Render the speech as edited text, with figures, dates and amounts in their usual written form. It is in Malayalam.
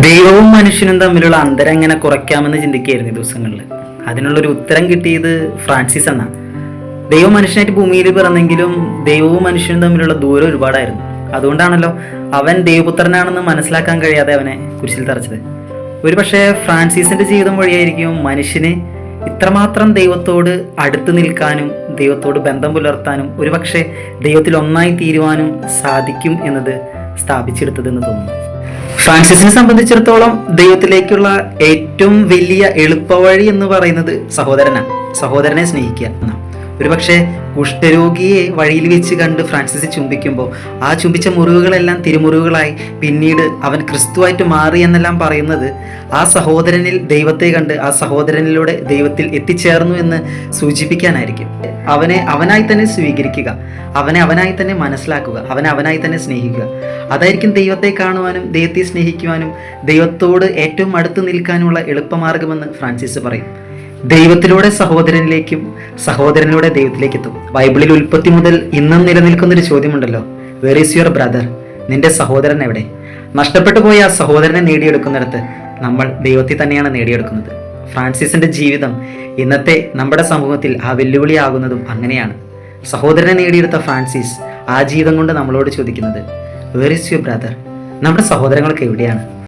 ദൈവവും മനുഷ്യനും തമ്മിലുള്ള അന്തരം എങ്ങനെ കുറയ്ക്കാമെന്ന് ചിന്തിക്കുകയായിരുന്നു ഈ ദിവസങ്ങളിൽ. അതിനുള്ളൊരു ഉത്തരം കിട്ടിയത് ഫ്രാൻസിസ് എന്നാ. ദൈവം മനുഷ്യനായിട്ട് ഭൂമിയിൽ പിറന്നെങ്കിലും ദൈവവും മനുഷ്യനും തമ്മിലുള്ള ദൂരം ഒരുപാടായിരുന്നു. അതുകൊണ്ടാണല്ലോ അവൻ ദൈവപുത്രനാണെന്ന് മനസ്സിലാക്കാൻ കഴിയാതെ അവനെ കുരിശിൽ തറച്ചത്. ഒരു പക്ഷേ ഫ്രാൻസിസിന്റെ ജീവിതം വഴിയായിരിക്കും മനുഷ്യന് ഇത്രമാത്രം ദൈവത്തോട് അടുത്ത് നിൽക്കാനും ദൈവത്തോട് ബന്ധം പുലർത്താനും ഒരുപക്ഷെ ദൈവത്തിൽ ഒന്നായി തീരുവാനും സാധിക്കും എന്നത് സ്ഥാപിച്ചെടുത്തതെന്ന് തോന്നുന്നു. ഫ്രാൻസിസിനെ സംബന്ധിച്ചിടത്തോളം ദൈവത്തിലേക്കുള്ള ഏറ്റവും വലിയ എളുപ്പവഴി എന്ന് പറയുന്നത് സഹോദരനെ സ്നേഹിക്കുക എന്നാണ്. ഒരുപക്ഷെ കുഷ്ഠരോഗിയെ വഴിയിൽ വെച്ച് കണ്ട് ഫ്രാൻസിസ് ചുംബിക്കുമ്പോൾ ആ ചുംബിച്ച മുറിവുകളെല്ലാം തിരുമുറിവുകളായി പിന്നീട് അവൻ ക്രിസ്തുവായിട്ട് മാറി എന്നെല്ലാം പറയുന്നത് ആ സഹോദരനിൽ ദൈവത്തെ കണ്ട് ആ സഹോദരനിലൂടെ ദൈവത്തിൽ എത്തിച്ചേർന്നു എന്ന് സൂചിപ്പിക്കാനായിരിക്കും. അവനെ അവനായി തന്നെ സ്വീകരിക്കുക, അവനെ അവനായി തന്നെ മനസ്സിലാക്കുക, അവനെ അവനായി തന്നെ സ്നേഹിക്കുക. അതായിരിക്കും ദൈവത്തെ കാണുവാനും ദൈവത്തെ സ്നേഹിക്കുവാനും ദൈവത്തോട് ഏറ്റവും അടുത്ത് നിൽക്കാനുമുള്ള എളുപ്പമാർഗമെന്ന് ഫ്രാൻസിസ് പറയും. ദൈവത്തിലൂടെ സഹോദരനിലേക്കും സഹോദരനിലൂടെ ദൈവത്തിലേക്ക് എത്തും. ബൈബിളിൽ ഉൽപ്പത്തി മുതൽ ഇന്നും നിലനിൽക്കുന്നൊരു ചോദ്യമുണ്ടല്ലോ, വെർ ഈസ് യുവർ ബ്രദർ? നിന്റെ സഹോദരൻ എവിടെ? നഷ്ടപ്പെട്ടു പോയ ആ സഹോദരനെ നേടിയെടുക്കുന്നിടത്ത് നമ്മൾ ദൈവത്തെ തന്നെയാണ് നേടിയെടുക്കുന്നത്. ഫ്രാൻസിസിന്റെ ജീവിതം ഇന്നത്തെ നമ്മുടെ സമൂഹത്തിൽ ആ വെല്ലുവിളിയാകുന്നതും അങ്ങനെയാണ്. സഹോദരനെ നേടിയെടുത്ത ഫ്രാൻസിസ് ആ ജീവിതം കൊണ്ട് നമ്മളോട് ചോദിക്കുന്നത്, വെർ ഈസ് യുവർ ബ്രദർ? നമ്മുടെ സഹോദരങ്ങളൊക്കെ എവിടെയാണ്?